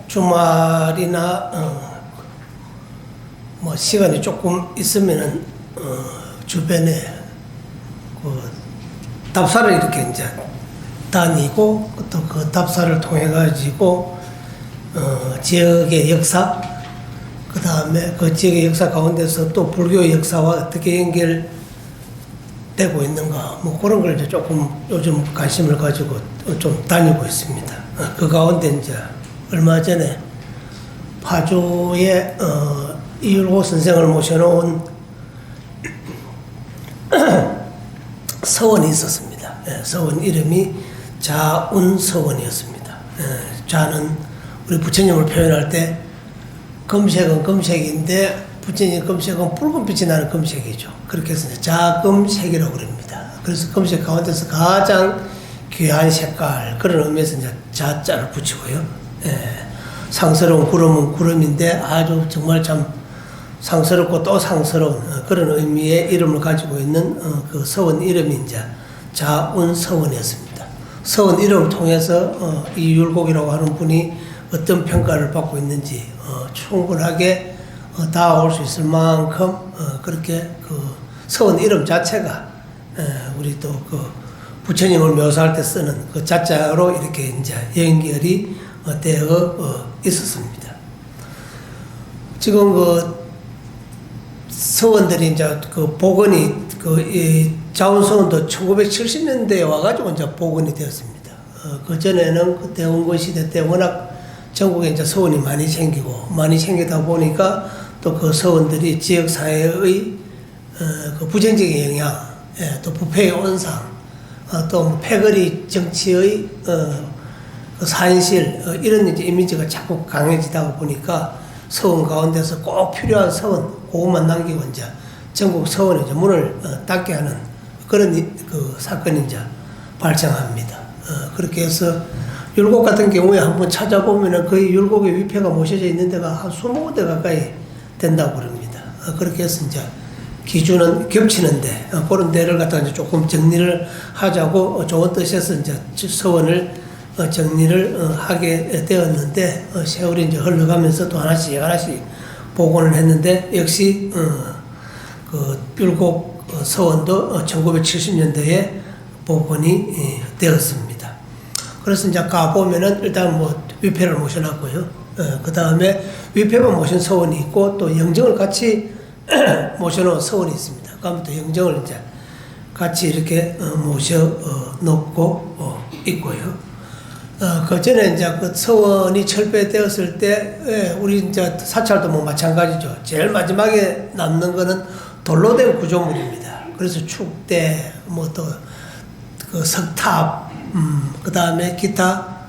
주말이나 뭐 시간이 조금 있으면은 주변에 그 답사를 이렇게 이제 다니고 또 그 답사를 통해 가지고 지역의 역사, 그 다음에 그 지역의 역사 가운데서 또 불교 역사와 어떻게 연결되고 있는가, 뭐 그런 걸 이제 조금 요즘 관심을 가지고 좀 다니고 있습니다. 그 가운데 이제 얼마 전에 파주에 이율고 선생을 모셔놓은 서원이 있었습니다. 서원 이름이 자운서원이었습니다. 자는 우리 부처님을 표현할 때 금색은 금색인데 부처님 금색은 붉은빛이 나는 금색이죠. 그렇게 해서 자금색이라고 그럽니다. 그래서 금색 가운데서 가장 귀한 색깔, 그런 의미에서 이제 자자를 붙이고요. 상스러운 구름은 구름인데 아주 정말 참 상스럽고 또 상스러운 그런 의미의 이름을 가지고 있는 그 서원 이름이 이제 자운서원이었습니다. 서원 이름을 통해서 이 율곡이라고 하는 분이 어떤 평가를 받고 있는지 충분하게 다가올 수 있을 만큼 그렇게 그 서원 이름 자체가 우리 또 그 부처님을 묘사할 때 쓰는 그 자자로 이렇게 이제 연결이 되어 있었습니다. 지금 그 서원들이 이제 그 복원이 이 자운서원도 1970년대에 와가지고 이제 복원이 되었습니다. 그 전에는 그때 원군 시대 때 워낙 전국에 이제 서원이 많이 생기다 보니까 또 그 서원들이 지역 사회의 그 부정적인 영향, 또 부패의 온상, 또 패거리 정치의 그 산실, 이런 이제 이미지가 자꾸 강해지다 보니까 서원 가운데서 꼭 필요한 서원, 그것만 남기고 이제 전국 서원에 이제 문을 닫게 하는 그런 그 사건이 이제 발생합니다. 그렇게 해서 율곡 같은 경우에 한번 찾아보면은 거의 율곡의 위패가 모셔져 있는 데가 한 20군데 가까이 된다고 그럽니다. 그렇게 해서 이제 기준은 겹치는데 그런 데를 갖다가 이제 조금 정리를 하자고 좋은 뜻에서 이제 서원을 정리를 하게 되었는데 세월이 이제 흘러가면서 또 하나씩 복원을 했는데 역시 그 율곡 서원도 1970년대에 복원이 되었습니다. 그래서 이제 가보면은 일단 뭐 위패를 모셔놨고요. 그 다음에 위패만 모신 서원이 있고 또 영정을 같이 모셔놓은 서원이 있습니다. 그러면 또 영정을 이제 같이 이렇게 모셔놓고 있고요. 그 전에 이제 그 서원이 철폐되었을 때, 우리 이제 사찰도 뭐 마찬가지죠. 제일 마지막에 남는 거는 돌로 된 구조물입니다. 그래서 축대, 뭐 또 그 석탑, 그 다음에 기타,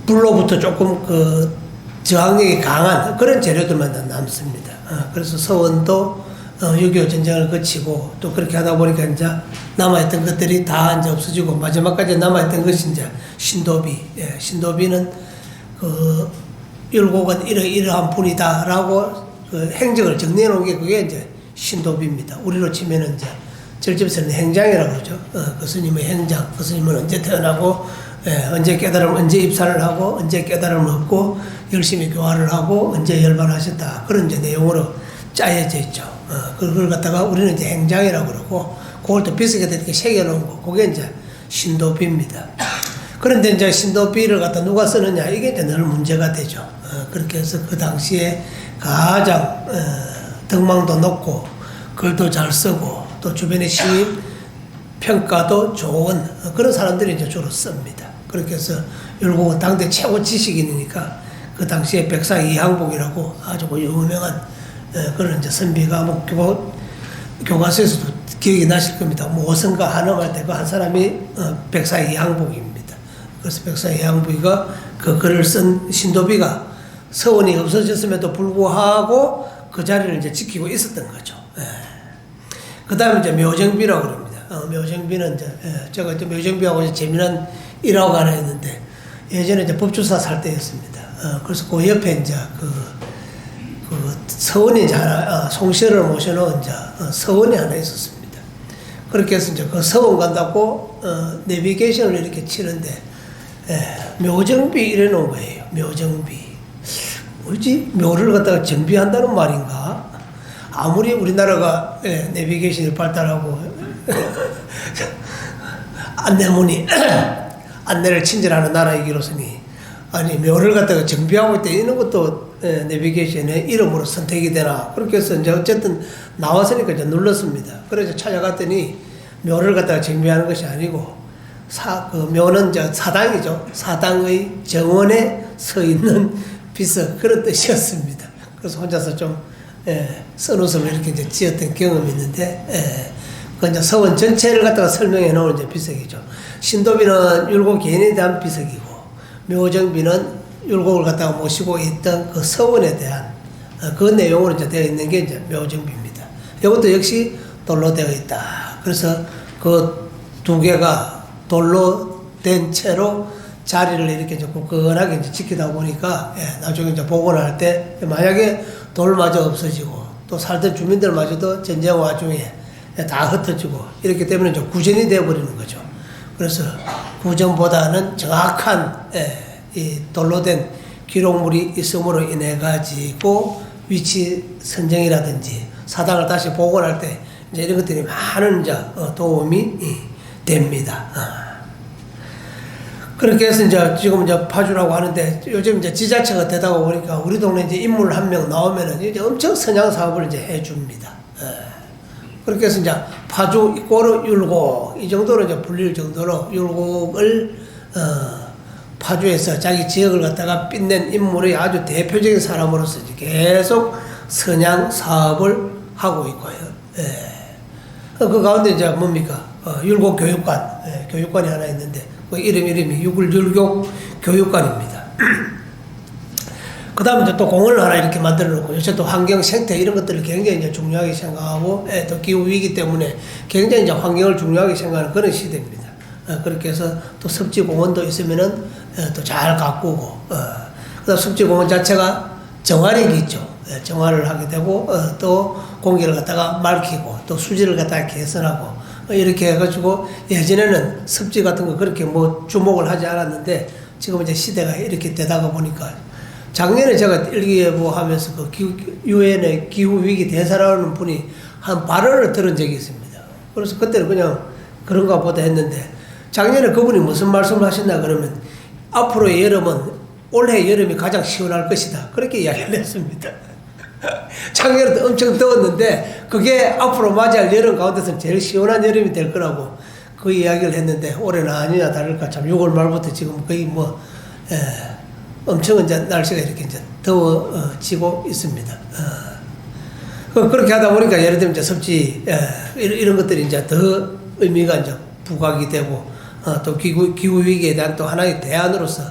불로부터 조금 그 저항력이 강한 그런 재료들만 남습니다. 그래서 서원도 6.25 전쟁을 거치고 또 그렇게 하다 보니까 이제 남아있던 것들이 다 이제 없어지고 마지막까지 남아있던 것이 이제 신도비. 신도비는 그 율곡은 이러한 분이다라고 그 행적을 정리해 놓은 게 그게 이제 신도비입니다. 우리로 치면은 이제 절집에서는 행장이라고 그러죠. 그 스님의 행장. 그 스님은 언제 태어나고, 언제 깨달음, 언제 입산을 하고, 언제 깨달음을 얻고, 열심히 교화를 하고, 언제 열반하셨다. 그런 이제 내용으로 짜여져 있죠. 그걸 갖다가 우리는 이제 행장이라고 그러고, 그걸 또 비슷하게 이렇게 새겨놓은 거, 그게 이제 신도비입니다. 그런데 이제 신도비를 갖다 누가 쓰느냐, 이게 이제 늘 문제가 되죠. 그렇게 해서 그 당시에 가장, 덕망도 높고, 글도 잘 쓰고, 또 주변의 시민 평가도 좋은 그런 사람들이 이제 주로 씁니다. 그렇게 해서 율곡은 당대 최고 지식인이니까 그 당시에 백사 이항복이라고 아주 유명한 그런 이제 선비가 뭐 교과서에서도 기억이 나실 겁니다. 뭐 오선과 한엄할 때 그 한 사람이 백사 이항복입니다. 그래서 백사 이항복이가 그 글을 쓴 신도비가 서원이 없어졌음에도 불구하고 그 자리를 이제 지키고 있었던 거죠. 그 다음에 이제 묘정비라고 그럽니다. 묘정비는 이제, 제가 이제 묘정비하고 이제 재미난 일화가 하나 있는데, 예전에 이제 법주사 살 때였습니다. 그래서 그 옆에 이제 그 서원이 이제 하나, 송시를 모셔놓은 이제 서원이 하나 있었습니다. 그렇게 해서 이제 그 서원 간다고, 내비게이션을 이렇게 치는데, 묘정비 이래 놓은 거예요. 묘정비. 뭐지? 묘를 갖다가 정비한다는 말인가? 아무리 우리나라가 내비게이션이 발달하고 안내문이 안내를 친절하는 나라이기로서니 아니 묘를 갖다가 정비하고 있다 이런 것도 내비게이션의 이름으로 선택이 되나 그렇게 해서 이제 어쨌든 나왔으니까 이제 눌렀습니다. 그래서 찾아갔더니 묘를 갖다가 정비하는 것이 아니고 그 묘는 이제 사당이죠. 사당의 정원에 서 있는 비석 그런 뜻이었습니다. 그래서 혼자서 좀 선웃음을 이렇게 이제 지었던 경험이 있는데 그 이제 서원 전체를 갖다가 설명해 놓은 이제 비석이죠. 신도비는 율곡 개인에 대한 비석이고 묘정비는 율곡을 갖다가 모시고 있던 그 서원에 대한 그 내용으로 이제 되어 있는 게 이제 묘정비입니다. 이것도 역시 돌로 되어 있다. 그래서 그 두 개가 돌로 된 채로 자리를 이렇게 이제 굳건하게 이제 지키다 보니까 나중에 이제 복원할 때 만약에 돌마저 없어지고 또 살던 주민들마저도 전쟁 와중에 다 흩어지고 이렇기 때문에 이제 구전이 되어버리는 거죠. 그래서 구전보다는 정확한 이 돌로 된 기록물이 있음으로 인해 가지고 위치 선정이라든지 사당을 다시 복원할 때 이제 이런 것들이 많은 이제 도움이 됩니다. 그렇게 해서 이제 지금 이제 파주라고 하는데 요즘 이제 지자체가 되다가 보니까 우리 동네 이제 인물 한 명 나오면은 이제 엄청 선양 사업을 이제 해줍니다. 그렇게 해서 이제 파주 이꼬르 율곡 이 정도로 이제 불릴 정도로 율곡을 파주에서 자기 지역을 갖다가 빛낸 인물의 아주 대표적인 사람으로서 이제 계속 선양 사업을 하고 있고요. 그 가운데 이제 뭡니까? 율곡 교육관, 교육관이 하나 있는데 그 이름이 율곡 교육관입니다. 그 다음에 이제 또 공원을 하나 이렇게 만들어 놓고 요새 또 환경 생태 이런 것들을 굉장히 이제 중요하게 생각하고 또 기후 위기 때문에 굉장히 이제 환경을 중요하게 생각하는 그런 시대입니다. 그렇게 해서 또 섭지공원도 있으면은 또 잘 가꾸고 그다음 섭지공원 자체가 정화력이 있죠. 정화를 하게 되고 또 공기를 갖다가 맑히고 또 수질을 갖다가 개선하고 이렇게 해가지고 예전에는 습지 같은 거 그렇게 뭐 주목을 하지 않았는데 지금 이제 시대가 이렇게 되다가 보니까 작년에 제가 일기예보 하면서 그 유엔의 기후위기 대사라는 분이 한 발언을 들은 적이 있습니다. 그래서 그때는 그냥 그런가 보다 했는데 작년에 그분이 무슨 말씀을 하셨나 그러면 앞으로의 여름은 올해 여름이 가장 시원할 것이다. 그렇게 이야기를 했습니다. 작년에도 엄청 더웠는데 그게 앞으로 맞이할 여름 가운데서는 제일 시원한 여름이 될 거라고 그 이야기를 했는데 올해는 아니냐 다를까 참 6월 말부터 지금 거의 뭐 엄청 이제 날씨가 이렇게 이제 더워지고 있습니다. 그렇게 하다 보니까 예를 들면 이제 섭지 이런 것들이 이제 더 의미가 이제 부각이 되고 또 기후 위기에 대한 또 하나의 대안으로서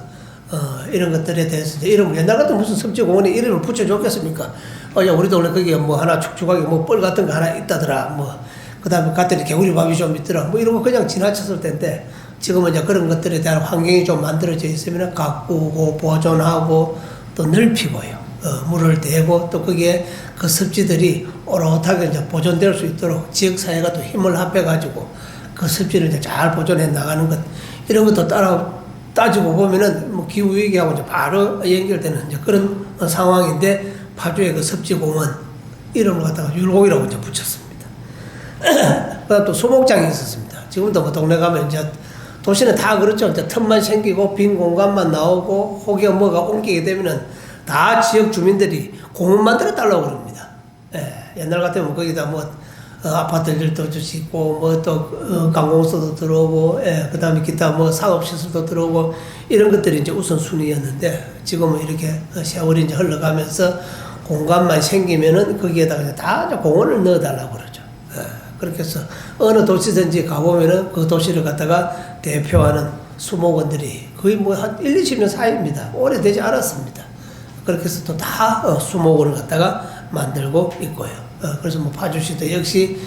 이런 것들에 대해서 이제 이름 옛날 같은 무슨 섭지공원에 이름을 붙여줬겠습니까? 야 우리 동네 거기에 뭐 하나 축축하게 뭐 뻘 같은 거 하나 있다더라. 뭐 그다음에 갔더니 개구리밥이 좀 있더라. 뭐 이런 거 그냥 지나쳤을 텐데 지금은 이제 그런 것들에 대한 환경이 좀 만들어져 있으면 가꾸고 보존하고 또 넓히고요. 물을 대고 또 거기에 그 습지들이 오롯하게 이제 보존될 수 있도록 지역 사회가 또 힘을 합해가지고 그 습지를 이제 잘 보존해 나가는 것 이런 것도 따지고 보면은 뭐 기후 위기하고 이제 바로 연결되는 이제 그런 상황인데 파주의 그 섭지공원 이름을 갖다가 율곡이라고 이제 붙였습니다. 그다음 또 소목장이 있었습니다. 지금도 뭐 동네 가면 이제 도시는 다 그렇죠. 이제 틈만 생기고 빈 공간만 나오고 혹여 뭐가 옮기게 되면은 다 지역 주민들이 공원 만들어 달라고 그럽니다. 옛날 같으면 거기다 뭐 아파트들도 짓고 뭐 또 관공서도 들어오고 그다음에 기타 뭐 상업시설도 들어오고 이런 것들이 이제 우선순위였는데 지금은 이렇게 세월이 이제 흘러가면서 공간만 생기면은 거기에다가 다 공원을 넣어달라고 그러죠. 그렇게 해서 어느 도시든지 가보면은 그 도시를 갖다가 대표하는 수목원들이 거의 뭐 한 1, 20년 사이입니다. 오래되지 않았습니다. 그렇게 해서 또 다 수목원을 갖다가 만들고 있고요. 그래서 뭐 파주시도 역시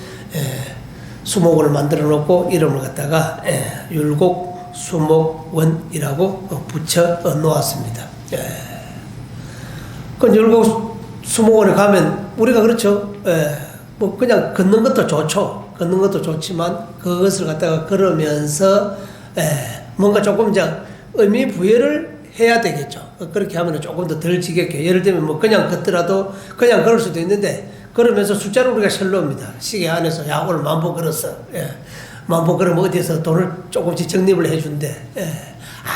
수목원을 만들어 놓고 이름을 갖다가 율곡 수목원이라고 붙여 놓았습니다. 그 율곡 수목원에 가면 우리가 그렇죠. 뭐 그냥 걷는 것도 좋죠. 걷는 것도 좋지만 그것을 갖다가 걸으면서 뭔가 조금 이제 의미 부여를 해야 되겠죠. 그렇게 하면 조금 더 덜 지겠게. 예를 들면 뭐 그냥 걷더라도 그냥 걸을 수도 있는데, 그러면서 숫자를 우리가 sel러옵니다. 시계 안에서, 야, 오늘 10,000보 걸었어. 예. 10,000보 걸으면 어디에서 돈을 조금씩 적립을 해준대. 예.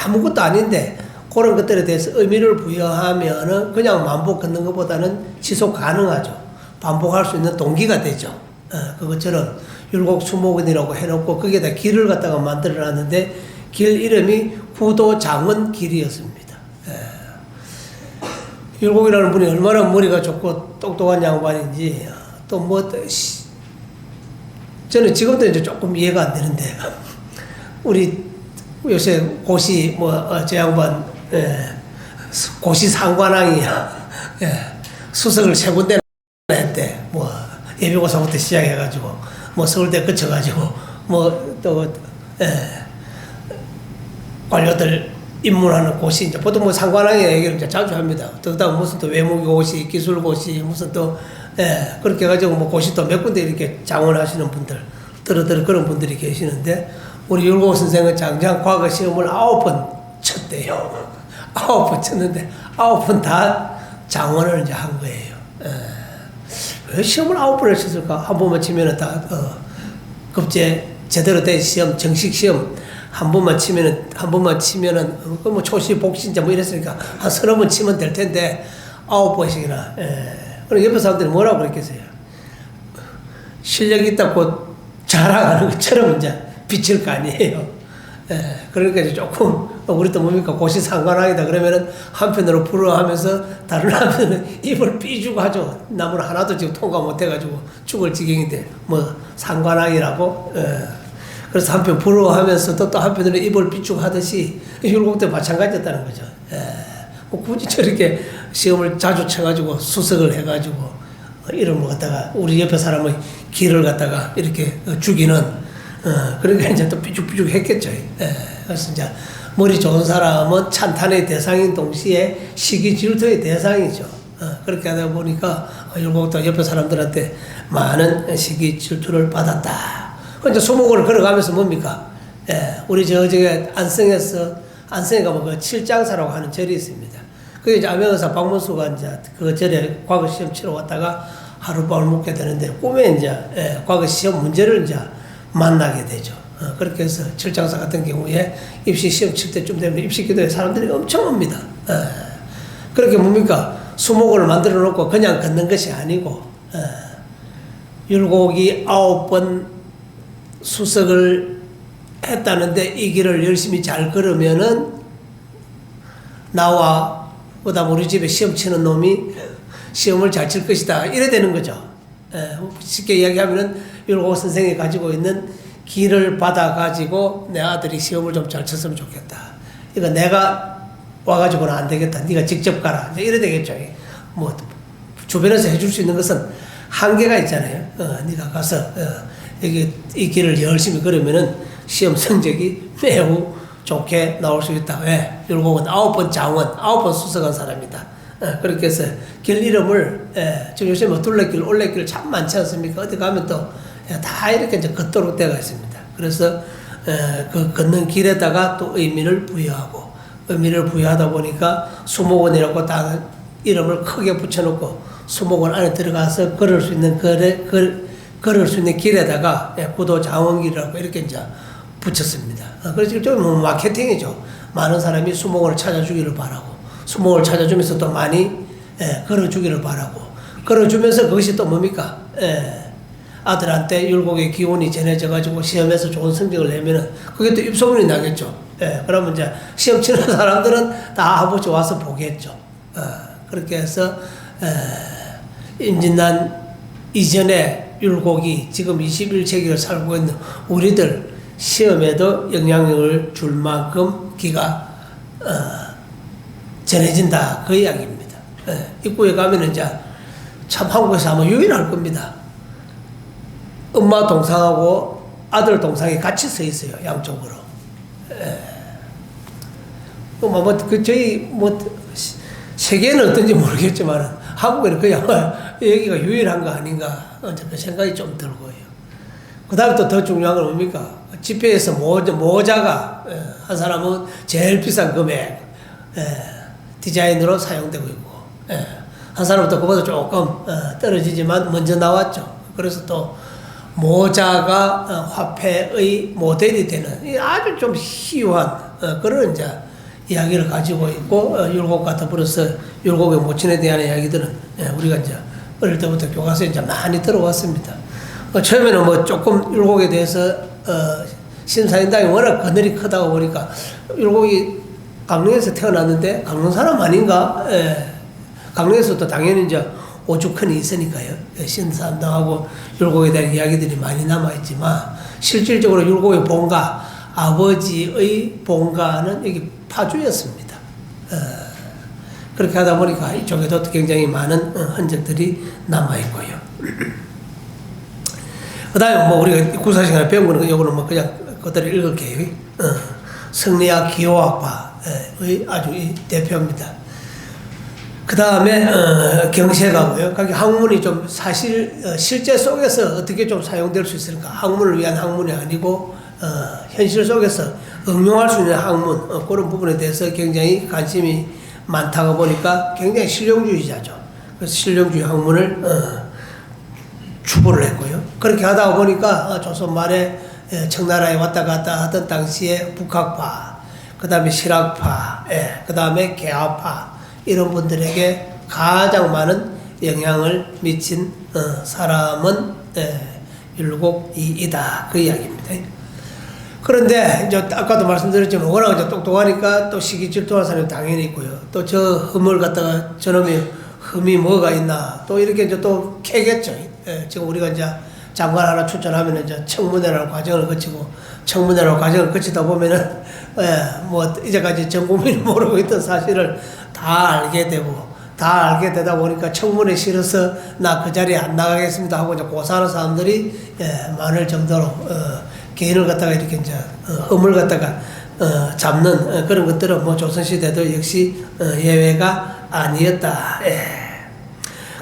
아무것도 아닌데, 그런 것들에 대해서 의미를 부여하면은 그냥 10,000보 걷는 것보다는 지속 가능하죠. 반복할 수 있는 동기가 되죠. 그것처럼 율곡수목원이라고 해놓고 거기에다 길을 갖다가 만들어 놨는데, 길 이름이 구도장원 길이었습니다. 율곡이라는 분이 얼마나 머리가 좋고 똑똑한 양반인지, 또 뭐, 저는 지금도 이제 조금 이해가 안 되는데, 우리 요새 고시, 저 양반, 고시 상관왕이야. 수석을 3군데나 했대. 뭐, 예비고사부터 시작해가지고, 뭐, 서울대 거쳐가지고, 뭐, 또, 관료들 입문하는 고시, 이제 보통 뭐 상관왕의 얘기를 이제 자주 합니다. 또 그다음 무슨 또 외무고시, 기술고시, 무슨 또, 그렇게 해가지고 뭐 고시 또 몇 군데 이렇게 장원하시는 분들, 들어 그런 분들이 계시는데, 우리 율곡 선생은 장장 과거 시험을 9번 쳤대요. 9번 쳤는데, 9번 다 장원을 이제 한 거예요. 왜 시험을 9번을 쳤을까? 한 번만 치면은 다, 급제, 제대로 된 시험, 정식 시험, 한 번만 치면은, 그 뭐 초시, 복신자 뭐 이랬으니까 한 30번 치면 될 텐데, 9번씩이나, 그럼 옆에 사람들이 뭐라고 그랬겠어요? 실력이 있다고 자랑하는 것처럼 이제 비칠 거 아니에요. 그러니까 이제 조금, 우리 또 뭡니까? 고시 상관왕이다 그러면은 한편으로 부러워하면서 다른 한편은 입을 삐죽 하죠. 남을 하나도 지금 통과 못 해가지고 죽을 지경인데, 뭐, 상관왕이라고, 그래서 한편 부러워하면서도 또 한편으로 입을 삐죽하듯이 율곡도 마찬가지였다는 거죠. 뭐 굳이 저렇게 시험을 자주 쳐가지고 수석을 해가지고 이름을 갖다가 우리 옆에 사람의 길을 갖다가 이렇게 죽이는, 그러니까 이제 또 삐죽삐죽 했겠죠. 그래서 이제 머리 좋은 사람은 찬탄의 대상인 동시에 시기 질투의 대상이죠. 그렇게 하다 보니까 율곡도 옆에 사람들한테 많은 시기 질투를 받았다. 이제 수목을 걸어가면서 뭡니까? 우리 저게 안성에 가면 그 칠장사라고 하는 절이 있습니다. 그게 이제 암행의사 박문수가 이제 그 절에 과거 시험 치러 왔다가 하룻밤을 묵게 되는데, 꿈에 이제, 과거 시험 문제를 이제 만나게 되죠. 그렇게 해서 칠장사 같은 경우에 입시 시험 칠 때쯤 되면 입시 기도에 사람들이 엄청 옵니다. 그렇게 뭡니까? 수목을 만들어 놓고 그냥 걷는 것이 아니고, 율곡이 9번 수석을 했다는데 이 길을 열심히 잘 걸으면은 나와 그다음 우리 집에 시험 치는 놈이 시험을 잘 칠 것이다, 이래 되는 거죠. 쉽게 이야기하면은 율곡 선생이 가지고 있는 길을 받아 가지고 내 아들이 시험을 좀 잘 쳤으면 좋겠다. 이거 내가 와가지고는 안 되겠다. 네가 직접 가라. 이래 되겠죠. 뭐 주변에서 해줄 수 있는 것은 한계가 있잖아요. 네가 가서 여기 이 길을 열심히 걸으면은 시험 성적이 매우 좋게 나올 수 있다. 왜? 율곡은 9번 장원, 9번 수석한 사람이다. 그렇게 해서 길 이름을, 지금 요새 뭐 둘레길, 올레길 참 많지 않습니까? 어디 가면 또 다 이렇게 이제 걷도록 때가 있습니다. 그래서 그 걷는 길에다가 또 의미를 부여하고, 의미를 부여하다 보니까 수목원이라고 다 이름을 크게 붙여놓고 수목원 안에 들어가서 걸을 수 있는 걸을 수 있는 길에다가 구도장원길이라고 이렇게 이제 붙였습니다. 그래서 좀 뭐 마케팅이죠. 많은 사람이 수목원을 찾아주기를 바라고, 수목을 찾아주면서 또 많이 걸어주기를 바라고, 걸어주면서 그것이 또 뭡니까? 아들한테 율곡의 기운이 전해져가지고 시험에서 좋은 성적을 내면은 그게 또 입소문이 나겠죠. 그러면 이제 시험 치는 사람들은 다 아버지 와서 보겠죠. 그렇게 해서 임진난 이전에 율곡이 지금 21세기를 살고 있는 우리들 시험에도 영향력을 줄 만큼 기가 전해진다, 그 이야기입니다. 입구에 가면은 이제 참 한국에서 아마 유일할 겁니다. 엄마 동상하고 아들 동상이 같이 서 있어요, 양쪽으로. 저희 세계는 어떤지 모르겠지만 한국에는 거의 아마 여기가 유일한 거 아닌가, 그 생각이 좀 들고요. 그 다음에 또 더 중요한 건 뭡니까? 집회에서 모자가 한 사람은 제일 비싼 금액 디자인으로 사용되고 있고 한 사람은 또 그보다 조금 떨어지지만 먼저 나왔죠. 그래서 또 모자가 화폐의 모델이 되는 아주 좀 희유한 그런 이제 이야기를 가지고 있고 율곡과 더불어서 율곡의 모친에 대한 이야기들은 우리가 이제 어릴 때부터 교과서에 이제 많이 들어왔습니다. 처음에는 뭐 조금 율곡에 대해서 신사임당이 워낙 그늘이 크다고 보니까 율곡이 강릉에서 태어났는데 강릉 사람 아닌가? 강릉에서도 당연히 이제 오죽헌이 있으니까요. 신사임당하고 율곡에 대한 이야기들이 많이 남아있지만 실질적으로 율곡의 본가, 아버지의 본가는 여기 파주였습니다. 그렇게 하다 보니까 이쪽에도 굉장히 많은 흔적들이 남아있고요. 그 다음에 뭐 우리가 국사 시간에 배운 거는 요거는 뭐 그냥 그대로 읽을게요. 성리학 기호학파의 아주 대표입니다. 그 다음에 경세가고요. 각 학문이 좀 사실 실제 속에서 어떻게 좀 사용될 수 있을까? 학문을 위한 학문이 아니고 현실 속에서 응용할 수 있는 학문 그런 부분에 대해서 굉장히 관심이 많다고 보니까 굉장히 실용주의자죠. 그래서 실용주의 학문을 추구를 했고요. 그렇게 하다 보니까 조선 말에 청나라에 왔다 갔다 하던 당시에 북학파, 그 다음에 실학파, 그 다음에 개화파 이런 분들에게 가장 많은 영향을 미친 사람은 율곡이다 그 이야기입니다. 그런데 이제 아까도 말씀드렸지만 워낙 이제 똑똑하니까 또 시기 질투하는 사람이 당연히 있고요. 또 저 흠을 갖다가 저놈이 흠이 뭐가 있나 또 이렇게 이제 또 캐겠죠. 지금 우리가 이제 장관 하나 추천하면 이제 청문회라는 과정을 거치고 청문회라는 과정을 거치다 보면은 뭐 이제까지 전 국민이 모르고 있던 사실을 다 알게 되고 다 알게 되다 보니까 청문회 싫어서 나 그 자리에 안 나가겠습니다 하고 이제 고사하는 사람들이 많을 정도로 개인을 갖다가 이렇게 이제 흠을 갖다가 잡는 그런 것들은 뭐 조선시대도 역시 예외가 아니었다.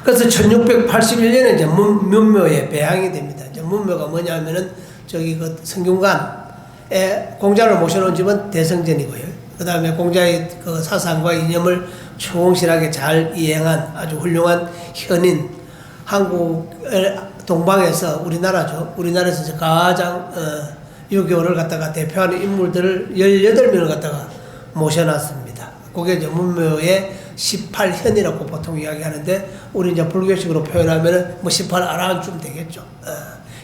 그래서 1681년에 이제 문묘에 배양이 됩니다. 이제 문묘가 뭐냐면은 저기 그 성균관에 공자를 모셔놓은 집은 대성전이고요. 그 다음에 공자의 그 사상과 이념을 충실하게 잘 이행한 아주 훌륭한 현인, 한국 동방에서 우리나라죠. 우리나라에서 가장 유교를 갖다가 대표하는 인물들을 18명을 갖다가 모셔놨습니다. 그게 이제 문묘의 18현이라고 보통 이야기하는데 우리 이제 불교식으로 표현하면은 뭐 18아라한쯤 되겠죠.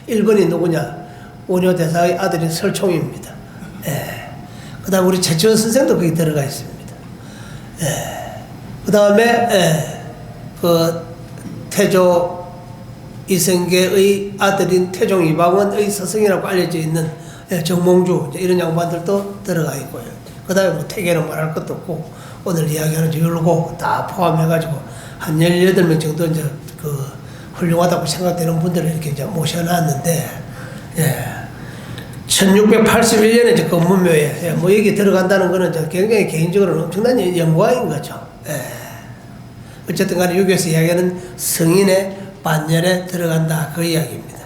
1번이 누구냐? 원효대사의 아들인 설총입니다. 그 다음 우리 최치원 선생도 거기 들어가 있습니다. 그 다음에 그 태조 이성계의 아들인 태종 이방원의 스승이라고 알려져 있는 정몽주 이런 양반들도 들어가 있고요. 그 다음에 뭐 태계는 말할 것도 없고 오늘 이야기하는 율곡 다 포함해가지고 한 18명 정도 이제 그 훌륭하다고 생각되는 분들을 이렇게 이제 모셔놨는데 1681년에 이제 그 문묘에 뭐 여기 들어간다는 거는 굉장히 개인적으로는 엄청난 영광인 거죠. 어쨌든 간에 여기에서 이야기하는 성인의 반열에 들어간다 그 이야기입니다.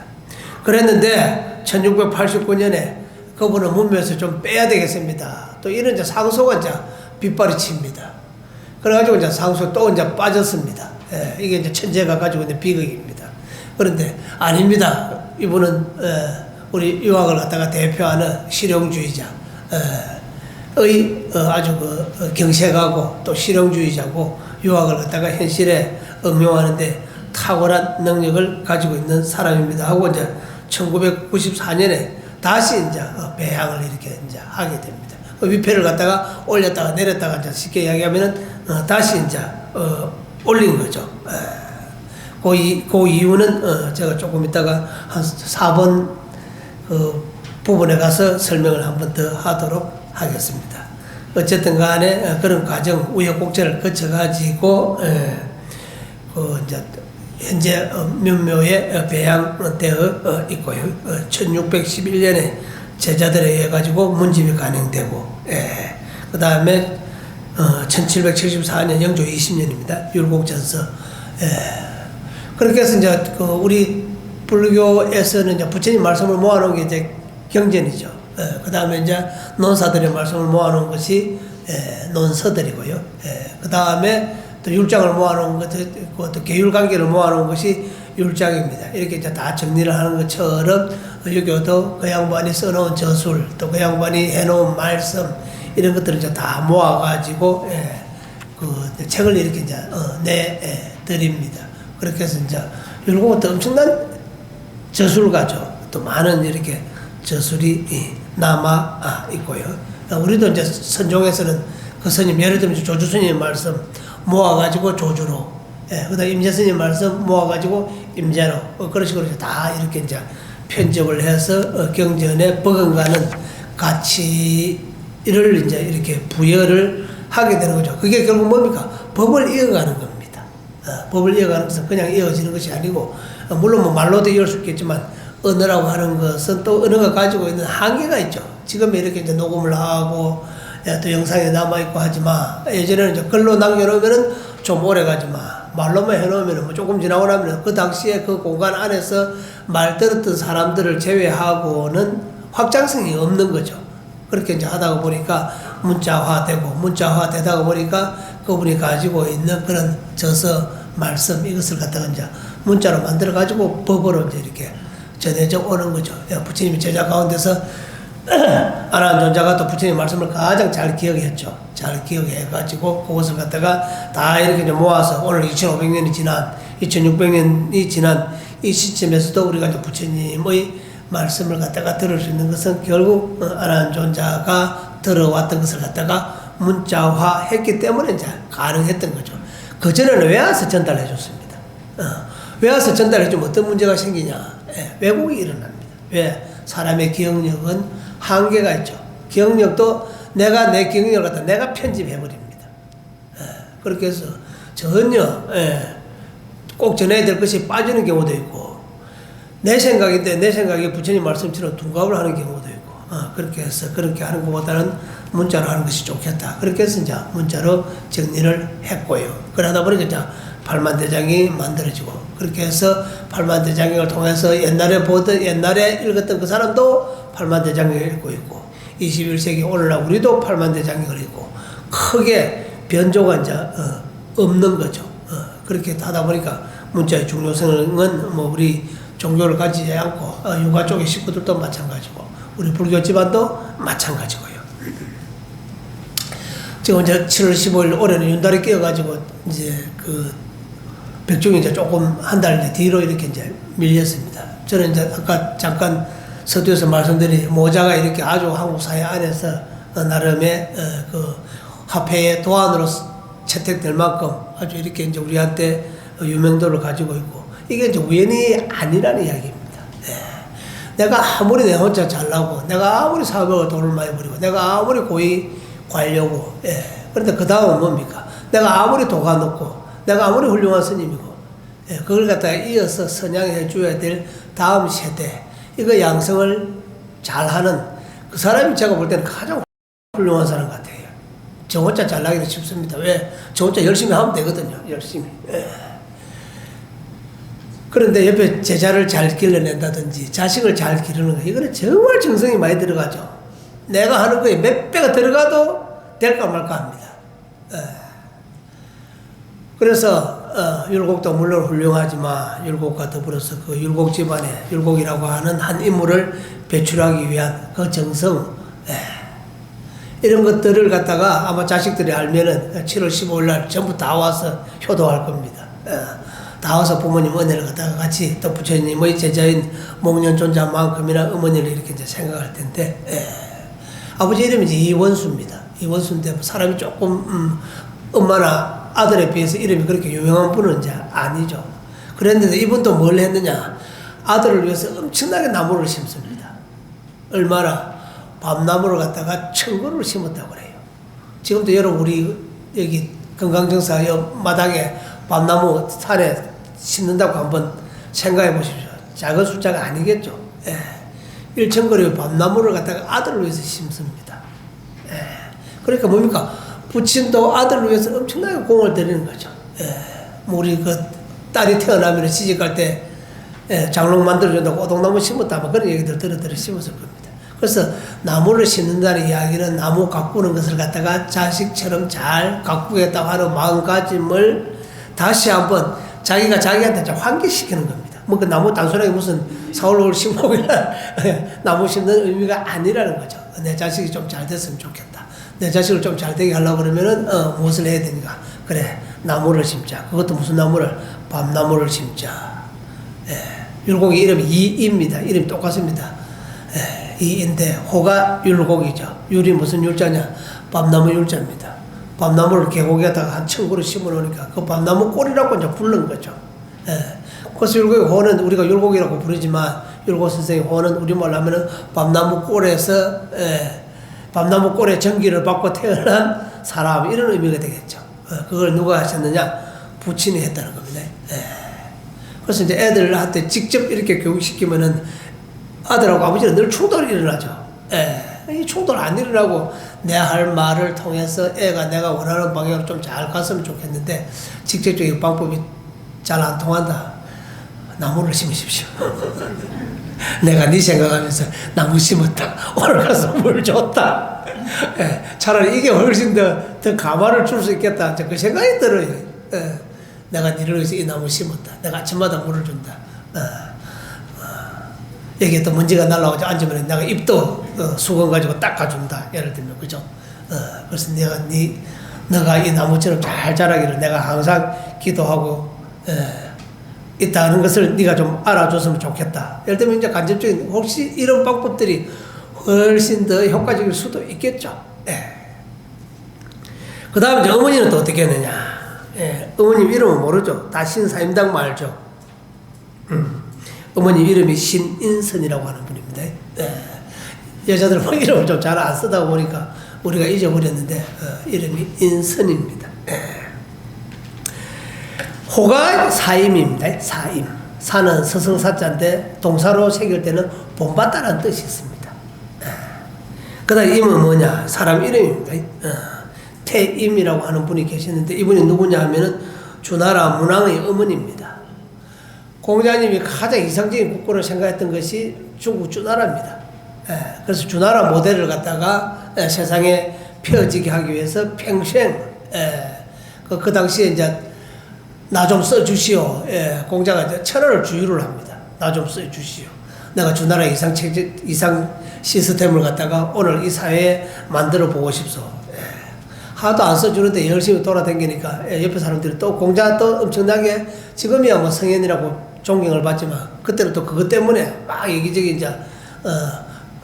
그랬는데 1689년에 그분은 문묘에서 좀 빼야 되겠습니다. 또 이런 이제 상소가 이제 빗발이 칩니다. 그래가지고 이제 상소 또 이제 빠졌습니다. 이게 이제 천재가 가지고 있는 비극입니다. 그런데 아닙니다. 이분은 우리 유학을 갖다가 대표하는 실용주의자, 아주 그 경색하고 또 실용주의자고 유학을 갖다가 현실에 응용하는데 탁월한 능력을 가지고 있는 사람입니다. 하고 이제 1994년에 다시 이제 배양을 이렇게 이제 하게 됩니다. 위패를 갖다가 올렸다가 내렸다가 이제 쉽게 이야기하면은 다시 이제 올린 거죠. 그 이유는 제가 조금 있다가 한 4번 그 부분에 가서 설명을 한 번 더 하도록 하겠습니다. 어쨌든 간에 그런 과정 우여곡절을 거쳐가지고 그 이제 현재 문묘에 배양되어 있고요. 1611년에 제자들에 의해 가지고 문집이 간행되고, 그 다음에 1774년 영조 20년입니다. 율곡전서. 그렇게 해서 이제 그 우리 불교에서는 이제 부처님 말씀을 모아놓은 게 이제 경전이죠. 그 다음에 이제 논사들의 말씀을 모아놓은 것이 논서들이고요. 그 다음에 또 율장을 모아놓은 것, 또 계율관계를 모아놓은 것이 율장입니다. 이렇게 이제 다 정리를 하는 것처럼 유교도 그 양반이 써놓은 저술, 또 그 양반이 해놓은 말씀, 이런 것들을 이제 다 모아가지고 그 책을 이렇게 이제 내드립니다. 그렇게 해서 이제 율곡은 또 엄청난 저술가죠. 또 많은 이렇게 저술이 남아 있고요. 우리도 이제 선종에서는 그 스님, 예를 들면 조주 스님 말씀 모아가지고 조주로, 그 다음 임재 스님 말씀 모아가지고 임재로, 그런 식으로 다 이렇게 이제 편집을 해서 경전에 버금가는 가치를 이제 이렇게 부여를 하게 되는 거죠. 그게 결국 뭡니까? 법을 이어가는 겁니다. 법을 이어가는 것은 그냥 이어지는 것이 아니고, 물론 뭐 말로도 이을 수 있겠지만, 언어라고 하는 것은 또 언어가 가지고 있는 한계가 있죠. 지금 이렇게 이제 녹음을 하고, 또 영상에 남아있고 하지만, 예전에는 이제 글로 남겨놓으면은 좀 오래 가지만, 말로만 해놓으면 뭐 조금 지나고 나면 그 당시에 그 공간 안에서 말 들었던 사람들을 제외하고는 확장성이 없는 거죠. 그렇게 이제 하다가 보니까 문자화되고, 문자화되다가 보니까 그분이 가지고 있는 그런 저서, 말씀, 이것을 갖다가 이제 문자로 만들어가지고 법으로 이제 이렇게 전해져 오는 거죠. 부처님이 제자 가운데서 아난존자가 또 부처님 말씀을 가장 잘 기억했죠. 잘 기억해가지고 그것을 갖다가 다 이렇게 이제 모아서 오늘 2500년이 지난, 2600년이 지난 이 시점에서도 우리가 이제 부처님의 말씀을 갖다가 들을 수 있는 것은 결국 아난존자가 들어왔던 것을 갖다가 문자화했기 때문에 이제 가능했던 거죠. 그전에는 외화서 전달해 줬습니다. 외화서 전달해 주면 어떤 문제가 생기냐? 왜곡이 일어납니다. 왜? 사람의 기억력은 한계가 있죠. 기억력도 내가 내 기억력을 갖다 내가 편집해 버립니다. 그렇게 해서 전혀 꼭 전해야 될 것이 빠지는 경우도 있고, 내 생각인데 내 생각이 부처님 말씀처럼 둔갑을 하는 경우도 있고, 그렇게 해서 그렇게 하는 것보다는 문자로 하는 것이 좋겠다. 그렇게 해서 이제 문자로 정리를 했고요. 그러다 보니까 이제 팔만대장이 만들어지고, 그렇게 해서 팔만대장을 통해서 옛날에 읽었던 그 사람도 팔만대장을 읽고 있고, 21세기 오늘날 우리도 팔만대장을 읽고, 크게 변조가 이제 없는 거죠. 그렇게 하다 보니까 문자의 중요성은 뭐 우리 종교를 가지지 않고 유가 쪽의 식구들도 마찬가지고 우리 불교 집안도 마찬가지고요. 지금 이제 7월 15일 올해는 윤달이 끼어가지고 이제 그 백중이 이제 조금 한 달 뒤로 이렇게 이제 밀렸습니다. 저는 이제 아까 잠깐 서두에서 말씀드린 모자가 이렇게 아주 한국 사회 안에서 나름의 그 화폐의 도안으로 채택될 만큼 아주 이렇게 이제 우리한테 유명도를 가지고 있고, 이게 이제 우연이 아니라는 이야기입니다. 내가 아무리 내 혼자 잘나고, 내가 아무리 사업을 돈을 많이 벌이고, 내가 아무리 고위 관료고, 그런데 그 다음은 뭡니까? 내가 아무리 도가 높고, 내가 아무리 훌륭한 스님이고, 그걸 갖다가 이어서 선양해 줘야 될 다음 세대, 이거 양성을 잘하는 그 사람이 제가 볼 때는 가장 훌륭한 사람 같아요. 저 혼자 잘나기도 쉽습니다. 왜? 저 혼자 열심히 하면 되거든요. 열심히. 그런데 옆에 제자를 잘 길러낸다든지 자식을 잘 기르는 거, 이거는 정말 정성이 많이 들어가죠. 내가 하는 거에 몇 배가 들어가도 될까 말까 합니다. 그래서 율곡도 물론 훌륭하지만 율곡과 더불어서 그 율곡 집안에 율곡이라고 하는 한 인물을 배출하기 위한 그 정성, 이런 것들을 갖다가 아마 자식들이 알면은 7월 15일 날 전부 다 와서 효도할 겁니다. 다 와서 부모님 은혜를 갖다가 같이 또 부처님의 제자인 목련존자만큼이나 어머니를 이렇게 이제 생각할 텐데, 아버지 이름이 이제 이원수입니다. 이원수인데 사람이 조금 엄마나 아들에 비해서 이름이 그렇게 유명한 분은 이제 아니죠. 그랬는데 이분도 뭘 했느냐? 아들을 위해서 엄청나게 나무를 심습니다. 얼마나? 밤나무를 갖다가 1000그루를 심었다고 그래요. 지금도 여러분 우리 여기 건강정사 옆 마당에 밤나무 산에 심는다고 한번 생각해 보십시오. 작은 숫자가 아니겠죠. 1000그루의 밤나무를 갖다가 아들을 위해서 심습니다. 그러니까 뭡니까? 부친도 아들을 위해서 엄청나게 공을 들이는 거죠. 우리 그 딸이 태어나면 시집갈 때 장롱 만들어준다고 오동나무 심었다, 뭐 그런 얘기들 들어 심었을 겁니다. 그래서 나무를 심는다는 이야기는 나무 가꾸는 것을 갖다가 자식처럼 잘 가꾸겠다고 하는 마음가짐을 다시 한번 자기가 자기한테 좀 환기시키는 겁니다. 뭐 그 나무 단순하게 무슨 4월 5월 15일 나무 심는 의미가 아니라는 거죠. 내 자식이 좀 잘 됐으면 좋겠다. 내 자식을 좀 잘 되게 하려고 그러면은 무엇을 해야 되니까. 그래, 나무를 심자. 그것도 무슨 나무를? 밤나무를 심자. 율곡이 이름이 이입니다. 이름이 똑같습니다. 이인데 호가 율곡이죠. 율이 무슨 율자냐? 밤나무 율자입니다. 밤나무를 계곡에다가 한 천그루 심어 놓으니까 그 밤나무 꼴이라고 이제 부른 거죠. 그래서 율곡의 호는 우리가 율곡이라고 부르지만 율곡 선생의 호는 우리말로 하면은 밤나무 꼴에서 밤나무 꼴에 전기를 받고 태어난 사람 이런 의미가 되겠죠. 그걸 누가 하셨느냐? 부친이 했다는 겁니다. 그래서 이제 애들한테 직접 이렇게 교육시키면은 아들하고 아버지는 늘 충돌이 일어나죠. 이 충돌 안 일어나고 내 할 말을 통해서 애가 내가 원하는 방향으로 좀 잘 갔으면 좋겠는데 직접적인 방법이 잘 안 통한다. 나무를 심으십시오. 내가 네 생각하면서 나무 심었다. 오늘 가서 물 줬다. 차라리 이게 훨씬 더 가마를 줄 수 있겠다. 그 생각이 들어요. 내가 니를 위해서 이 나무 심었다. 내가 아침마다 물을 준다. 여기에 또 먼지가 날라오죠. 앉으면 내가 입도 수건 가지고 닦아준다. 예를 들면, 그죠? 그래서 너가 이 나무처럼 잘 자라기를 내가 항상 기도하고, 있다는 것을 네가 좀 알아줬으면 좋겠다. 예를 들면 이제 간접적인, 혹시 이런 방법들이 훨씬 더 효과적일 수도 있겠죠. 그 다음에 이제 어머니는 또 어떻게 했느냐. 어머님 이름은 모르죠. 다 신사임당 말죠. 어머님 이름이 신인선이라고 하는 분입니다. 여자들은 뭐 이름을 좀 잘 안 쓰다 보니까 우리가 잊어버렸는데 이름이 인선입니다. 호가 사임입니다. 사임. 사는 서성사자인데 동사로 새길 때는 본받다라는 뜻이 있습니다. 그 다음 임은 뭐냐? 사람 이름입니다. 태임이라고 하는 분이 계시는데 이분이 누구냐 하면은 주나라 문왕의 어머니입니다. 공자님이 가장 이상적인 국고를 생각했던 것이 중국 주나라입니다. 그래서 주나라 모델을 갖다가 세상에 펴지게 하기 위해서 평생 그 당시에 이제 나 좀 써주시오. 공자가 이제 천하를 주유를 합니다. 나 좀 써주시오. 내가 주나라 이상 시스템을 갖다가 오늘 이 사회에 만들어 보고 싶소. 하도 안 써주는데 열심히 돌아다니니까 옆에 사람들이 또 공자 또 엄청나게 지금이야 뭐 성현이라고 존경을 받지만 그때는 또 그것 때문에 막 여기저기 이제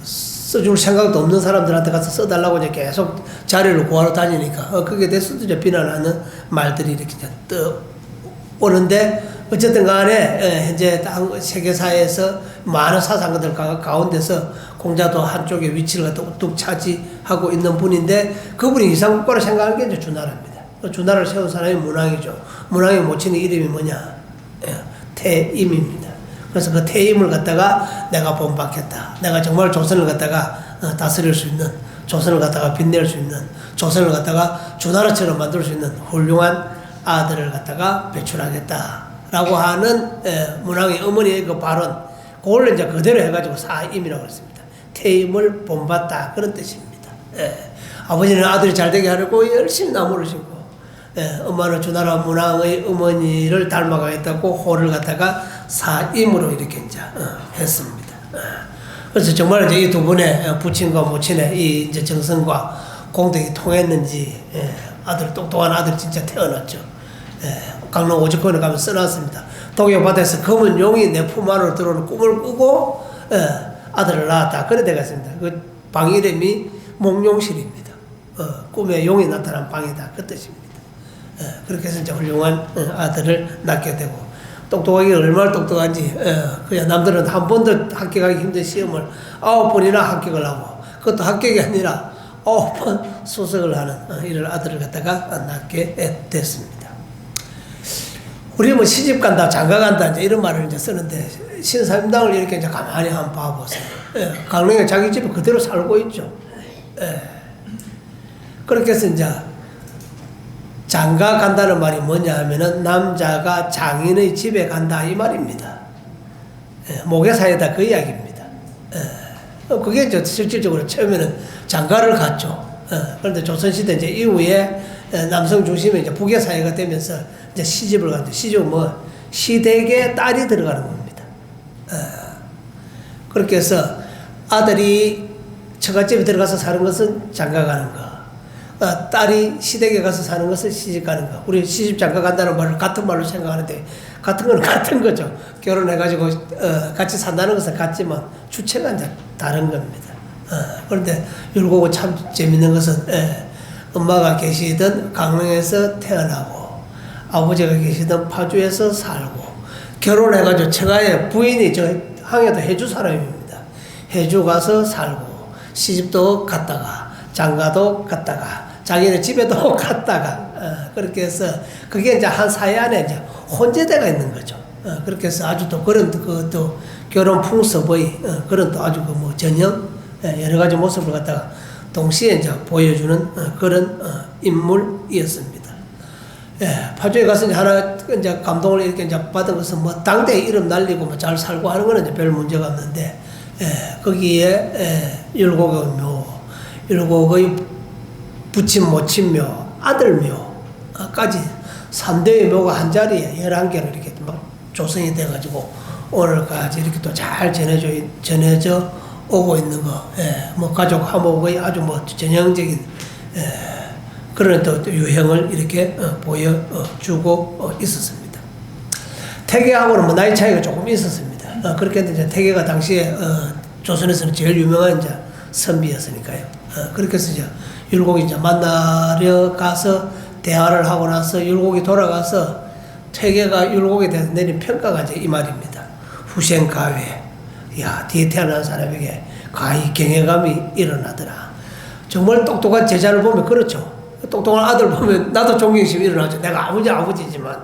써줄 생각도 없는 사람들한테 가서 써달라고 이제 계속 자리를 구하러 다니니까 그게 대해서도 이제 비난하는 말들이 이렇게 이제 떠 오는데 어쨌든 간에 현재 세계사에서 많은 사상가들 가운데서 공자도 한쪽에 위치를 갖다 우뚝 차지하고 있는 분인데 그분이 이상국가를 생각하는 게 이제 주나라입니다. 주나라를 세운 사람이 문왕이죠. 문왕의 모친의 이름이 뭐냐? 태임입니다. 그래서 그 태임을 갖다가 내가 본받겠다. 내가 정말 조선을 갖다가 다스릴 수 있는, 조선을 갖다가 빛낼 수 있는, 조선을 갖다가 주나라처럼 만들 수 있는 훌륭한 아들을 갖다가 배출하겠다라고 하는 문왕의 어머니의 그 발언, 그걸 이제 그대로 해가지고 사임이라고 했습니다. 태임을 본받다 그런 뜻입니다. 아버지는 아들이 잘 되게 하려고 열심히 나무를 심고, 엄마는 주나라 문왕의 어머니를 닮아가겠다고 호를 갖다가 사임으로 이렇게 이제 했습니다. 그래서 정말 이제 이 두 분의 부친과 모친의 이 이제 정성과 공덕이 통했는지 아들 똑똑한 아들이 진짜 태어났죠. 강릉 오죽헌에 가면 써놨습니다. 동해바다에서 검은 용이 내 품 안으로 들어오는 꿈을 꾸고 아들을 낳았다. 그래 되가 있습니다. 그 방 이름이 몽룡실입니다. 꿈에 용이 나타난 방이다. 그 뜻입니다. 그렇게 해서 이제 훌륭한 아들을 낳게 되고 똑똑하게 얼마나 똑똑한지 그냥 남들은 한 번도 합격하기 힘든 시험을 9번이나 합격을 하고 그것도 합격이 아니라 9번 수석을 하는 이런 아들을 갖다가 낳게 됐습니다. 우리 뭐 시집 간다, 장가 간다, 이제 이런 말을 이제 쓰는데, 신사임당을 이렇게 이제 가만히 한번 봐보세요. 강릉에 자기 집에 그대로 살고 있죠. 그렇게 해서 이제 장가 간다는 말이 뭐냐 하면은 남자가 장인의 집에 간다 이 말입니다. 모계사에다 그 이야기입니다. 그게 이제 실질적으로 처음에는 장가를 갔죠. 그런데 조선시대 이제 이후에 남성 중심의 이제 북의 사회가 되면서 이제 시집을 갔는데 시집은 뭐 시댁의 딸이 들어가는 겁니다. 그렇게 해서 아들이 처갓집에 들어가서 사는 것은 장가 가는 거. 딸이 시댁에 가서 사는 것을 시집 가는 거. 우리 시집 장가 간다는 말을 같은 말로 생각하는데 같은 건 같은 거죠. 결혼해가지고 같이 산다는 것은 같지만 주체가 이제 다른 겁니다. 그런데 율곡은 참 재밌는 것은 엄마가 계시던 강릉에서 태어나고 아버지가 계시던 파주에서 살고 결혼해가지고 처가의 부인이 저 항해도 해주 사람입니다. 해주 가서 살고 시집도 갔다가 장가도 갔다가 자기네 집에도 갔다가 그렇게 해서 그게 이제 한 사회 안에 이제 혼재대가 있는 거죠. 그렇게 해서 아주 또 그런 또 결혼 풍습의 그런 또 아주 그 뭐 전형 여러 가지 모습을 갖다가 동시에 이제 보여주는 그런 인물이었습니다. 파주에 가서 이제 하나 이제 감동을 이렇게 이제 받은 것은 뭐 당대에 이름 날리고 뭐 잘 살고 하는 거는 이제 별 문제가 없는데 거기에 율곡의 묘, 율곡의 부친 모친묘, 아들묘까지 3대의 묘가 한 자리에 11개로 이렇게 막 조성이 돼가지고 오늘까지 이렇게 또 잘 전해져 오고 있는 거, 뭐 가족 화목의 아주 뭐 전형적인 그런 또 유형을 이렇게 보여주고 있었습니다. 태계하고는 뭐 나이 차이가 조금 있었습니다. 그렇게 이제 태계가 당시에 조선에서는 제일 유명한 이제 선비였으니까요. 그렇게 해서 이제 율곡이 이제 만나려 가서 대화를 하고 나서 율곡이 돌아가서 태계가 율곡에 대해서 내린 평가가 이제 이 말입니다. 후생가외, 야, 뒤에 태어난 사람에게 가히 경외감이 일어나더라. 정말 똑똑한 제자를 보면 그렇죠. 똑똑한 아들 보면 나도 존경심이 일어나죠. 내가 아무리 아버지지만,